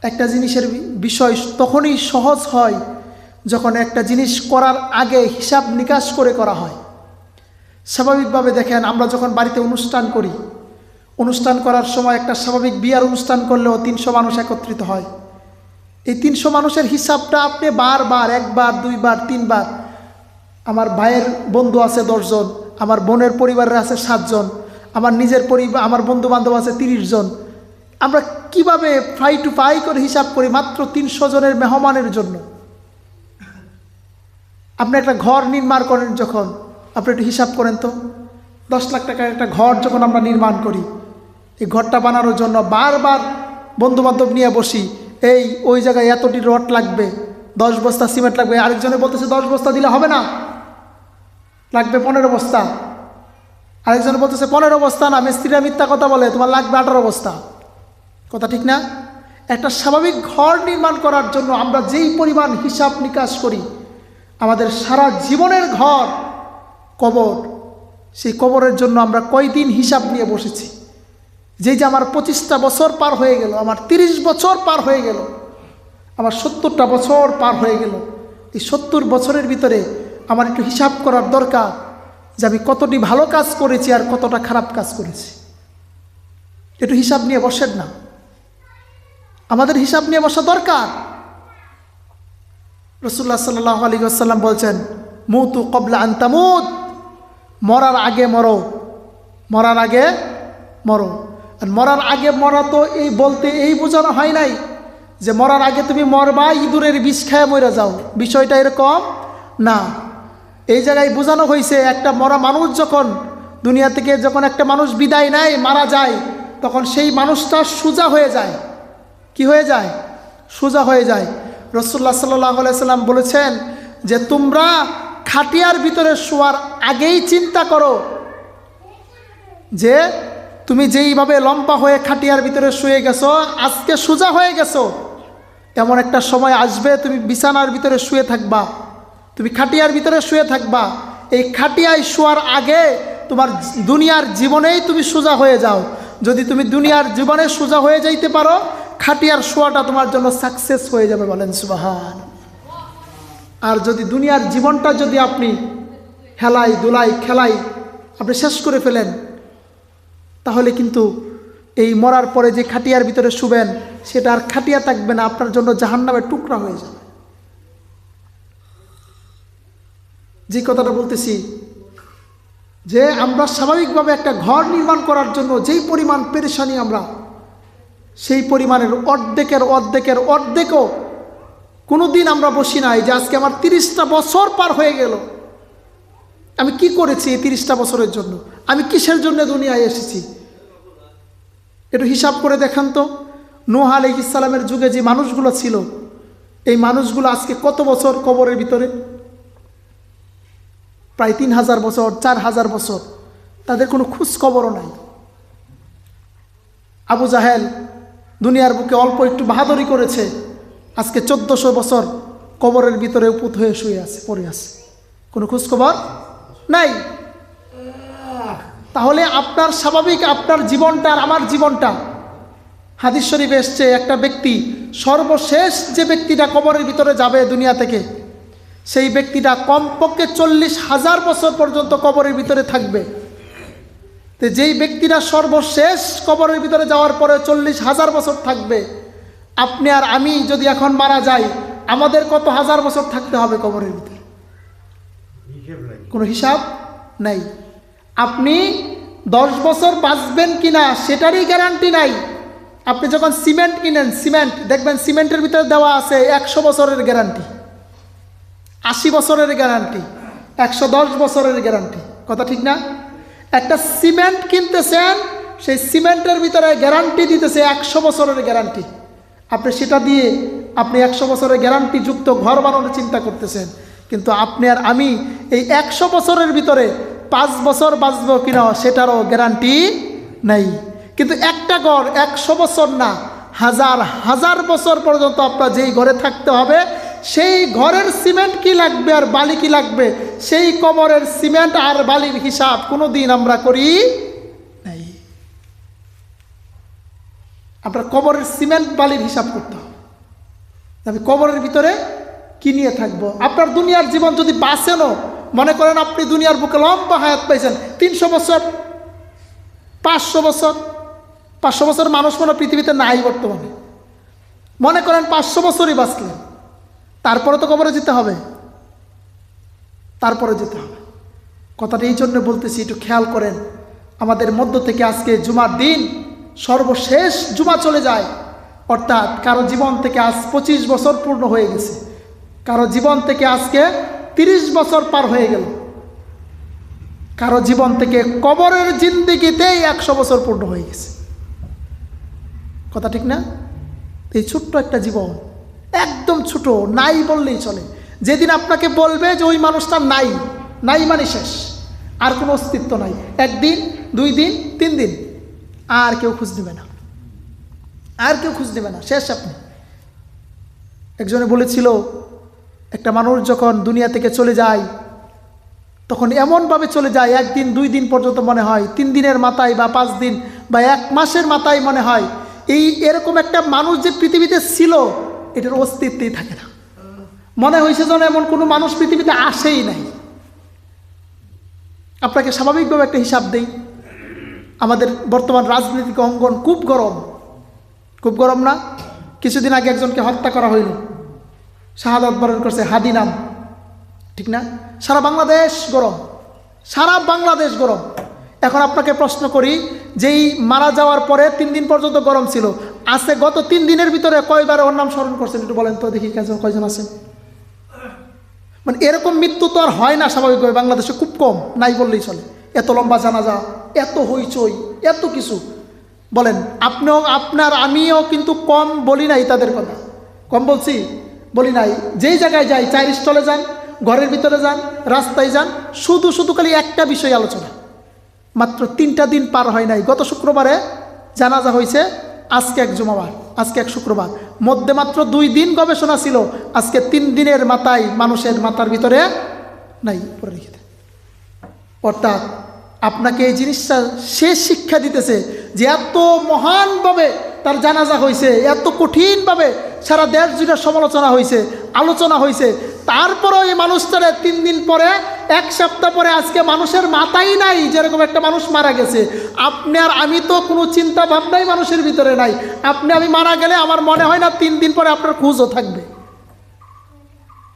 একটা জিনিসের বিষয় তখনই সহজ হয় যখন একটা জিনিস করার আগে হিসাব নিকাশ করে করা হয়। স্বাভাবিকভাবে দেখেন, আমরা যখন বাড়িতে অনুষ্ঠান করি, অনুষ্ঠান করার সময় একটা স্বাভাবিক বিয়ার অনুষ্ঠান করলেও 300 মানুষ একত্রিত হয়। এই 300 মানুষের হিসাবটা আপনি বারবার, একবার, দুইবার, তিনবার, আমার ভাইয়ের বন্ধু আছে 10 জন, আমার বোনের পরিবারের আছে 7 জন, আমার নিজের পরিবার, আমার বন্ধু বান্ধব আছে 30 জন। আমরা কিভাবে ফাই টু ফাই করে হিসাব করি মাত্র 300 জনের মেহমানের জন্য। আপনি একটা ঘর নির্মাণ করেন, যখন আপনি একটু হিসাব করেন তো, 10 লাখ টাকার একটা ঘর যখন আমরা নির্মাণ করি, এই ঘরটা বানানোর জন্য বারবার বন্ধুবান্ধব নিয়ে বসি, এই ওই জায়গায় এতটি রড লাগবে, 10 বস্তা সিমেন্ট লাগবে। আরেকজনে বলতেছে 10 বস্তা দিলে হবে না, লাগবে 15 বস্তা। আরেকজনে বলতেছে 15 বস্তা না, মিস্ত্রিরা মিথ্যা কথা বলে, তোমার লাগবে 18 বস্তা। কথা ঠিক না? একটা স্বাভাবিক ঘর নির্মাণ করার জন্য আমরা যেই পরিমাণ হিসাব নিকাশ করি, আমাদের সারা জীবনের ঘর কবর, সেই কবরের জন্য আমরা কয়দিন হিসাব নিয়ে বসেছি। যেই যে আমার 25টা বছর পার হয়ে গেল, আমার 30 বছর পার হয়ে গেল, আমার 70টা বছর পার হয়ে গেল। এই 70 বছরের ভিতরে আমার একটু হিসাব করার দরকার যে আমি কতটি ভালো কাজ করেছি আর কতটা খারাপ কাজ করেছি। একটু হিসাব নিয়ে বসেন না, আমাদের হিসাব নিয়ে বসা দরকার। রাসূলুল্লাহ সাল্লাল্লাহু আলাইহি ওয়াসাল্লাম বলছেন, মুতু ক্বাবলা আন তামুত, মরার আগে মরো, মরার আগে মরো। আর মরার আগে মরা তো এই বলতে এই বোঝানো হয় নাই যে মরার আগে তুমি মরবা, ইঁদুরের বিষ খায় মরে যাও, বিষয়টা এরকম না। এই জায়গায় বোঝানো হয়েছে, একটা মরা মানুষ যখন দুনিয়া থেকে যখন একটা মানুষ বিদায় নেয়, মারা যায়, তখন সেই মানুষটা সোজা হয়ে যায়। কি হয়ে যায়? সোজা হয়ে যায়। রাসূলুল্লাহ সাল্লাল্লাহু আলাইহি সাল্লাম বলেছেন যে তোমরা খাটিয়ার ভিতরে শোয়ার আগেই চিন্তা করো যে তুমি যেইভাবে লম্বা হয়ে খাটিয়ার ভিতরে শুয়ে গেছো, আজকে সোজা হয়ে গেছো, এমন একটা সময় আসবে তুমি বিছানার ভিতরে শুয়ে থাকবা, তুমি খাটিয়ার ভিতরে শুয়ে থাকবা। এই খাটিয়ায় শোয়ার আগে তোমার দুনিয়ার জীবনেই তুমি সোজা হয়ে যাও। যদি তুমি দুনিয়ার জীবনে সোজা হয়ে যাইতে পারো, খাটিয়ার শোয়াটা তোমার জন্য সাকসেস হয়ে যাবে। বলেন সুবহান। আর যদি দুনিয়ার জীবনটা যদি আপনি হেলাই দুলাই খেলাই আপনি শেষ করে ফেলেন, তাহলে কিন্তু এই মরার পরে যে খাটিয়ার ভিতরে শুবেন, সেটা আর খাটিয়া থাকবে না, আপনার জন্য জাহান্নামের টুকরা হয়ে যাবে। যে কথাটা বলতেছি যে আমরা স্বাভাবিকভাবে একটা ঘর নির্মাণ করার জন্য যেই পরিমাণ পেরেশানি আমরা, সেই পরিমাণের অর্ধেকও কোনো দিন আমরা বসি নাই যে আজকে আমার 30টা বছর পার হয়ে গেল, আমি কি করেছি এই 30টা বছরের জন্য, আমি কিসের জন্য দুনিয়ায় এসেছি। একটু হিসাব করে দেখান তো, নূহ আলাইহিস সালামের যুগে যে মানুষগুলো ছিল, এই মানুষগুলো আজকে কত বছর কবরের ভিতরে? প্রায় 3000 বছর, 4000 বছর, তাদের কোনো খোঁজ খবরও নাই। আবু জাহেল দুনিয়ার বুকে অল্প একটু বাহাদুরি করেছে, আজকে 1400 বছর কবরের ভিতরে উপুত হয়ে শুয়ে আছে, পড়ে আছে, কোনো খোঁজ খবর নাই। তাহলে আপনার স্বাভাবিক আপনার জীবনটা আর আমার জীবনটা, হাদিস শরীফে এসছে একটা ব্যক্তি সর্বশেষ যে ব্যক্তিটা কবরের ভিতরে যাবে দুনিয়া থেকে, সেই ব্যক্তিটা কমপক্ষে 40,000 বছর পর্যন্ত কবরের ভিতরে থাকবে। তো যেই ব্যক্তিটা সর্বশেষ কবরের ভিতরে যাওয়ার পরে 40,000 বছর থাকবে, আপনি আর আমি যদি এখন মারা যাই, আমাদের কত হাজার বছর থাকতে হবে কবরের ভিতরে? কোনো হিসাব নাই। আপনি 10 বছর বাঁচবেন কিনা সেটারই গ্যারান্টি নাই। আপনি যখন সিমেন্ট কিনেন, সিমেন্ট দেখবেন সিমেন্টের ভিতরে দেওয়া আছে 100 বছরের গ্যারান্টি, 80 বছরের গ্যারান্টি, 110 বছরের গ্যারান্টি। কথা ঠিক না? একটা সিমেন্ট কিনতেছেন, সেই সিমেন্টের ভিতরে গ্যারান্টি দিতেছে 100 বছরের গ্যারান্টি। আপনি সেটা দিয়ে আপনি 100 বছরের গ্যারান্টি যুক্ত ঘর বানানোর চিন্তা করতেছেন, কিন্তু আপনি আর আমি এই 100 বছরের ভিতরে 5 বছর বাঁচবো কিনা সেটারও গ্যারান্টি নাই। কিন্তু একটা ঘর 100 বছর না, হাজার হাজার বছর পর্যন্ত আপনার যেই ঘরে থাকতে হবে, সেই ঘরের সিমেন্ট কি লাগবে আর বালি কি লাগবে, সেই কবরের সিমেন্ট আর বালির হিসাব কোনো দিন আমরা করি নাই। আপনার কবরের সিমেন্ট বালির হিসাব করতে হবে। আমি কবরের ভিতরে কি নিয়ে থাকবো। আপনার দুনিয়ার জীবন যদি বাঁচেনও, মনে করেন আপনি দুনিয়ার বুকে লম্বা হায়াত পাইছেন, 300 বছর, 500 বছর। 500 বছর মানুষ মনে পৃথিবীতে নাই বর্তমানে। মনে করেন 500 বছরই বাঁচলেন, তারপরে তো কবরে যেতে হবে, তারপরে যেতে হবে। কথাটা এই জন্য বলতেছি, একটু খেয়াল করেন। আমাদের মধ্য থেকে আজকে জুমার দিন সর্বশেষ জুমা চলে যায়, অর্থাৎ কারো জীবন থেকে আজ 25 বছর পূর্ণ হয়ে গেছে, কারো জীবন থেকে আজকে 30 বছর পার হয়ে গেল, কারো জীবন থেকে কবরের জিন্দেগিতেই 100 বছর পূর্ণ হয়ে গেছে। কথা ঠিক না? এই ছোট্ট একটা জীবন, একদম ছোট, নাই বললেই চলে। যেদিন আপনাকে বলবে যে ওই মানুষটা নাই, নাই মানে শেষ, আর কোনো অস্তিত্ব নাই, 1 দিন 2 দিন 3 দিন আর কেউ খোঁজ নেবে না, আর কেউ খোঁজ নেবে না, শেষ আপনি। একজনে বলেছিল, একটা মানুষ যখন দুনিয়া থেকে চলে যায় তখন এমনভাবে চলে যায় 1 দিন 2 দিন পর্যন্ত মনে হয়, 3 দিনের মাথায় বা 5 দিন বা 1 মাসের মাথায় মনে হয় এরকম একটা মানুষ যে পৃথিবীতে ছিল এটার অস্তিত্বই থাকে না। মনে হয়েছে যেন এমন কোনো মানুষ পৃথিবীতে আসেই নাই। আপনাকে স্বাভাবিকভাবে একটা হিসাব দেই, আমাদের বর্তমান রাজনৈতিক অঙ্গন খুব গরম, খুব গরম না? কিছুদিন আগে একজনকে হত্যা করা হইল, শাহাদাত বরণ করছে, হাদি নাম, ঠিক না? সারা বাংলাদেশ গরম, সারা বাংলাদেশ গরম। এখন আপনাকে প্রশ্ন করি, যেই মারা যাওয়ার পরে 3 দিন পর্যন্ত গরম ছিল, আছে গত 3 দিনের ভিতরে কয়বার ওর নাম স্মরণ করছেন একটু বলেন তো দেখি, কয়জন আছেন? মানে এরকম মৃত্যু তো আর হয় না স্বাভাবিকভাবে, বাংলাদেশে খুব কম, নাই বললেই চলে। এত লম্বা জানাজা, এত হইচই, এত কিছু। বলেন আপনিও, আপনার আমিও কিন্তু কম বলি নাই তাদের কথা, কম বলছি? বলি নাই। যেই জায়গায় যাই, চায়ের স্টলে যান, ঘরের ভিতরে যান, রাস্তায় যান, শুধু শুধু খালি একটা বিষয় আলোচনা। মাত্র 3টা দিন পার হয় নাই, গত শুক্রবারে জানাজা হয়েছে, আজকে 1 জুমাবার, আজকে 1 শুক্রবার, মধ্যে মাত্র 2 দিন গবেষণা ছিল, আজকে 3 দিনের মাথায় মানুষের মাথার ভিতরে নাই, পরে রেখে দেয়। অর্থাৎ আপনাকে এই জিনিসটা সে শিক্ষা দিতেছে যে এত মহানভাবে তার জানাজা হয়েছে, এত কঠিনভাবে সারা দেশ জুড়ে সমালোচনা হয়েছে, আলোচনা হয়েছে, তারপরেও এই মানুষটারে 3 দিন পরে, 1 সপ্তাহ পরে আজকে মানুষের মাথায় নাই যেরকম একটা মানুষ মারা গেছে। আপনি আর আমি তো কোনো চিন্তা ভাবনাই মানুষের ভিতরে নাই। আপনি আমি মারা গেলে আমার মনে হয় না 3 দিন পরে আপনার খোঁজও থাকবে।